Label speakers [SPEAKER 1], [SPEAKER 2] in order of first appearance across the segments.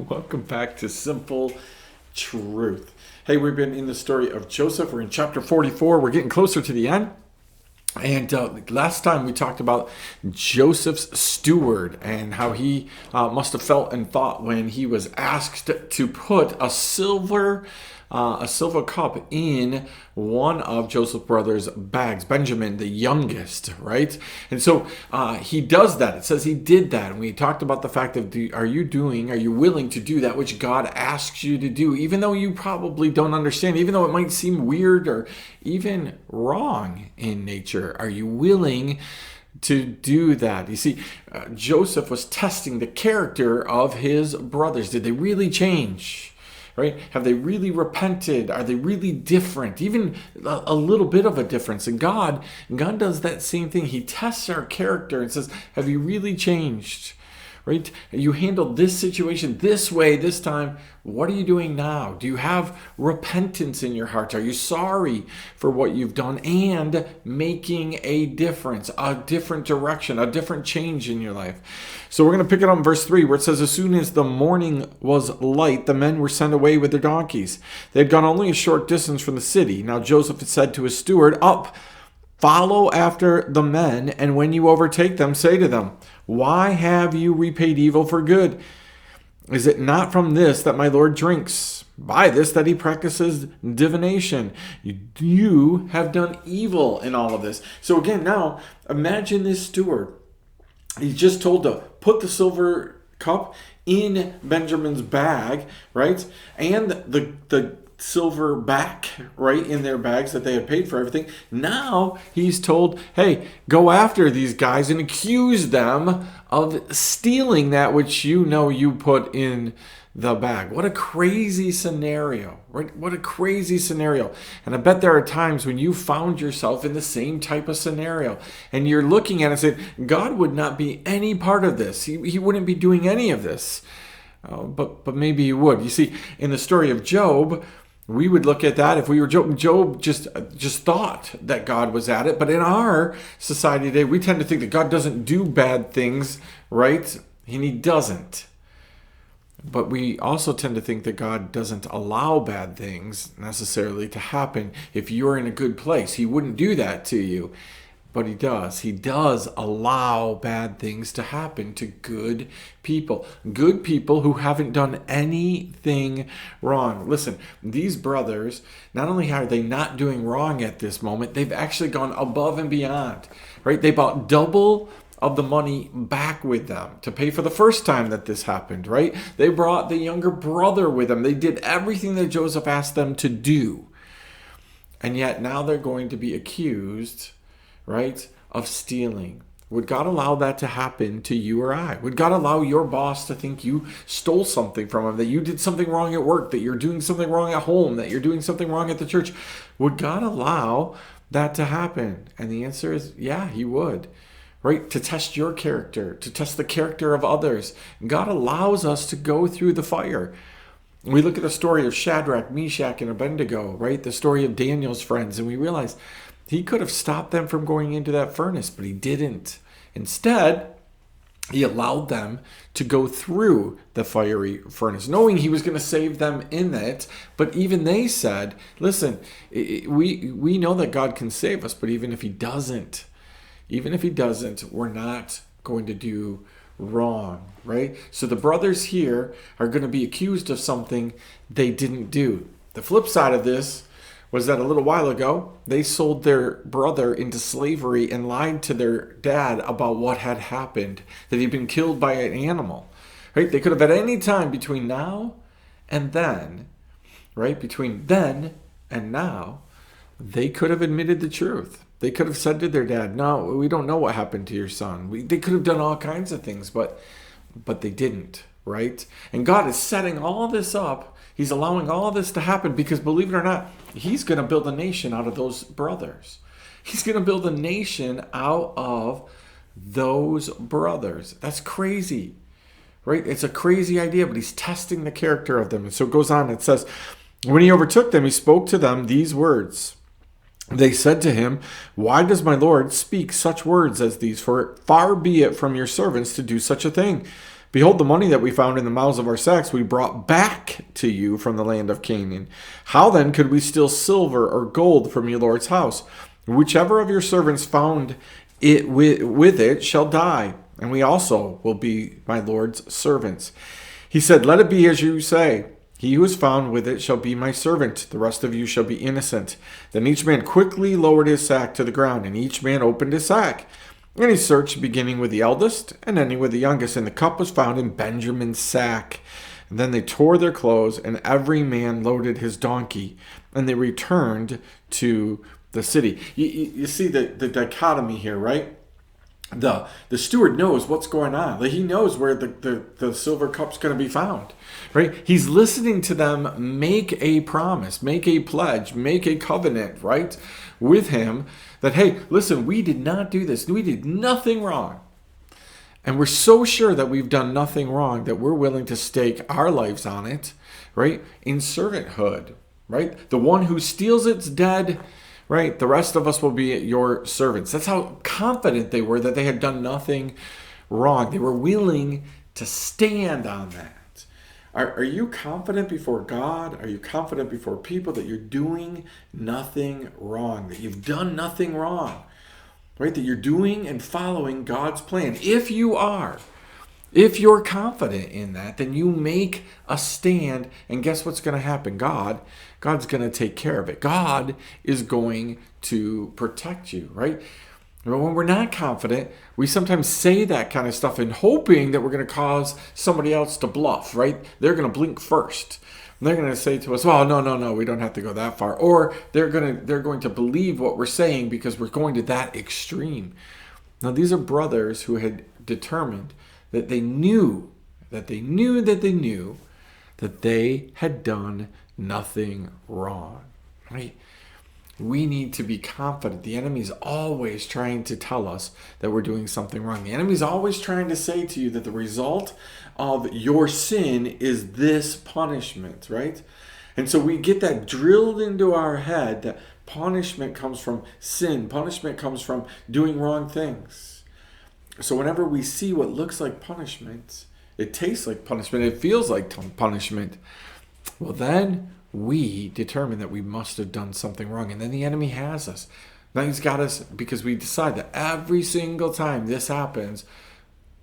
[SPEAKER 1] Welcome back to Simple Truth. Hey, we've been in the story of Joseph. We're in chapter 44. We're getting closer to the end. And last time we talked about Joseph's steward and how he must have felt and thought when he was asked to put a silver cup in one of Joseph's brothers' bags, Benjamin, the youngest, right? And so he does that. It says he did that. And we talked about the fact of, are you willing to do that which God asks you to do, even though you probably don't understand, even though it might seem weird or even wrong in nature? Are you willing to do that? You see, Joseph was testing the character of his brothers. Did they really change? Right? Have they really repented? Are they really different? Even a little bit of a difference. And God does that same thing. He tests our character and says, have you really changed? Right? You handled this situation this way this time. What are you doing now? Do you have repentance in your heart? Are you sorry for what you've done and making a difference, a different direction, a different change in your life? So we're going to pick it up in verse 3 where it says, as soon as the morning was light, the men were sent away with their donkeys. They had gone only a short distance from the city. Now Joseph had said to his steward, up, follow after the men, and when you overtake them, say to them, why have you repaid evil for good? Is it not from this that my Lord drinks? By this that he practices divination. You have done evil in all of this. So again, now imagine this steward. He's just told to put the silver cup in Benjamin's bag, right? And the silver back, right, in their bags that they had paid for everything. Now he's told, hey, go after these guys and accuse them of stealing that which you put in the bag. What a crazy scenario, right? What a crazy scenario. And I bet there are times when you found yourself in the same type of scenario and you're looking at it and saying, God would not be any part of this. He wouldn't be doing any of this. But maybe he would. You see, in the story of Job, we would look at that if we were Job just thought that God was at it. But in our society today, we tend to think that God doesn't do bad things, right? And he doesn't. But we also tend to think that God doesn't allow bad things necessarily to happen if you're in a good place. He wouldn't do that to you. But he does. He does allow bad things to happen to good people. Good people who haven't done anything wrong. Listen, these brothers, not only are they not doing wrong at this moment, they've actually gone above and beyond. Right? They bought double of the money back with them to pay for the first time that this happened, right? They brought the younger brother with them. They did everything that Joseph asked them to do. And yet now they're going to be accused, right, of stealing. Would God allow that to happen to you or I? Would God allow your boss to think you stole something from him, that you did something wrong at work, that you're doing something wrong at home, that you're doing something wrong at the church? Would God allow that to happen? And the answer is, yeah, he would. Right? To test your character, to test the character of others. God allows us to go through the fire. We look at the story of Shadrach, Meshach, and Abednego, right? The story of Daniel's friends, and we realize he could have stopped them from going into that furnace, but he didn't. Instead, he allowed them to go through the fiery furnace, knowing he was going to save them in it. But even they said, listen, we know that God can save us, but even if he doesn't, we're not going to do wrong, right? So the brothers here are going to be accused of something they didn't do. The flip side of this was that a little while ago, they sold their brother into slavery and lied to their dad about what had happened, that he'd been killed by an animal, right? They could have at any time between now and then, right? Between then and now, they could have admitted the truth. They could have said to their dad, no, we don't know what happened to your son. They could have done all kinds of things, but they didn't, right? And God is setting all this up. He's allowing all this to happen because, believe it or not, he's going to build a nation out of those brothers. He's going to build a nation out of those brothers. That's crazy, right? It's a crazy idea, but he's testing the character of them. And so it goes on. It says, when he overtook them, he spoke to them these words. They said to him, why does my Lord speak such words as these? For far be it from your servants to do such a thing. Behold, the money that we found in the mouths of our sacks we brought back to you from the land of Canaan. How then could we steal silver or gold from your Lord's house? Whichever of your servants found it with it shall die, and we also will be my Lord's servants. He said, let it be as you say. He who is found with it shall be my servant. The rest of you shall be innocent. Then each man quickly lowered his sack to the ground, and each man opened his sack. And he searched, beginning with the eldest and ending with the youngest, and the cup was found in Benjamin's sack. And then they tore their clothes, and every man loaded his donkey, and they returned to the city. You see the dichotomy here, right? The steward knows what's going on. Like, he knows where the silver cup's going to be found, right? He's listening to them make a promise, make a pledge, make a covenant, right, with him that, hey, listen, we did not do this. We did nothing wrong. And we're so sure that we've done nothing wrong that we're willing to stake our lives on it, right, in servanthood, right? The one who steals it's dead. Right? The rest of us will be your servants. That's how confident they were that they had done nothing wrong. They were willing to stand on that. Are you confident before God? Are you confident before people that you're doing nothing wrong? That you've done nothing wrong? Right? That you're doing and following God's plan. If you are, if you're confident in that, then you make a stand, and guess what's going to happen? God's going to take care of it. God is going to protect you, right? But when we're not confident, we sometimes say that kind of stuff in hoping that we're going to cause somebody else to bluff, right? They're going to blink first. And they're going to say to us, well, no, we don't have to go that far. Or they're going to believe what we're saying because we're going to that extreme. Now, these are brothers who had determined that they knew that they had done nothing wrong, right? We need to be confident. The enemy's always trying to tell us that we're doing something wrong. The enemy's always trying to say to you that the result of your sin is this punishment, right? And so we get that drilled into our head that punishment comes from sin. Punishment comes from doing wrong things. So whenever we see what looks like punishment, it tastes like punishment, it feels like punishment, well, then we determine that we must have done something wrong. And then the enemy has us. Now he's got us because we decide that every single time this happens,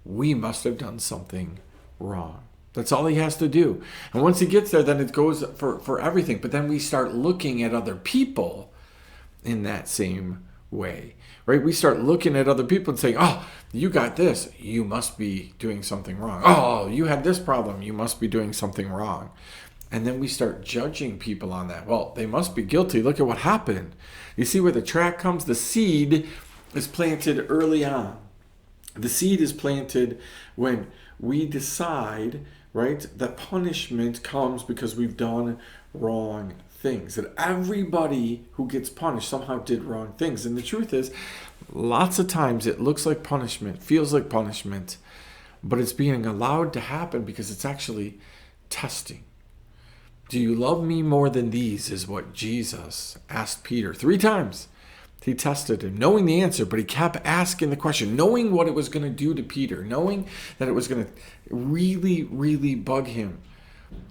[SPEAKER 1] we must have done something wrong. That's all he has to do. And once he gets there, then it goes for everything. But then we start looking at other people in that same way, right? We start looking at other people and saying, oh, you got this, you must be doing something wrong. Oh, you had this problem, you must be doing something wrong. And then we start judging people on that. Well, they must be guilty. Look at what happened. You see where the track comes? The seed is planted early on. The seed is planted when we decide, right, that punishment comes because we've done wrong things. That everybody who gets punished somehow did wrong things. And the truth is, lots of times it looks like punishment, feels like punishment, but it's being allowed to happen because it's actually testing. Do you love me more than these is what Jesus asked Peter 3 times. He tested him, knowing the answer, but he kept asking the question, knowing what it was going to do to Peter, knowing that it was going to really, really bug him.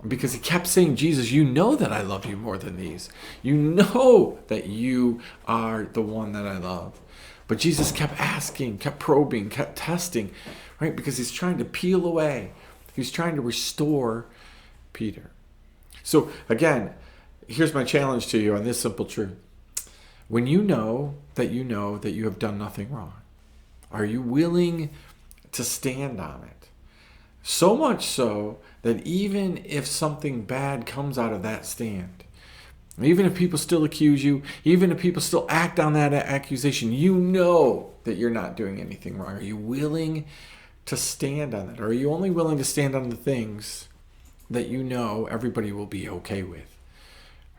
[SPEAKER 1] Because he kept saying, Jesus, you know that I love you more than these. You know that you are the one that I love. But Jesus kept asking, kept probing, kept testing, right? Because he's trying to peel away. He's trying to restore Peter. So again, here's my challenge to you on this simple truth. When you know that you have done nothing wrong, are you willing to stand on it? So much so that even if something bad comes out of that stand, even if people still accuse you, even if people still act on that accusation, you know that you're not doing anything wrong. Are you willing to stand on it? Or are you only willing to stand on the things that you know everybody will be okay with?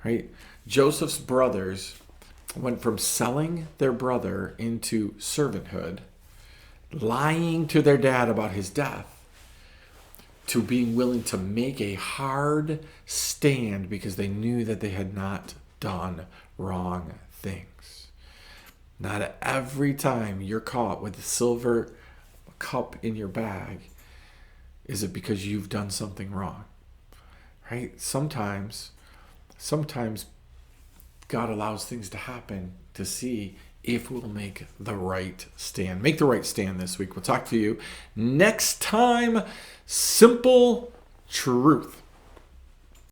[SPEAKER 1] Right? Joseph's brothers went from selling their brother into servanthood, lying to their dad about his death, to being willing to make a hard stand because they knew that they had not done wrong things. Not every time you're caught with a silver cup in your bag Is it because you've done something wrong? Right? Sometimes God allows things to happen to see if we'll make the right stand. Make the right stand this week. We'll talk to you next time. Simple truth.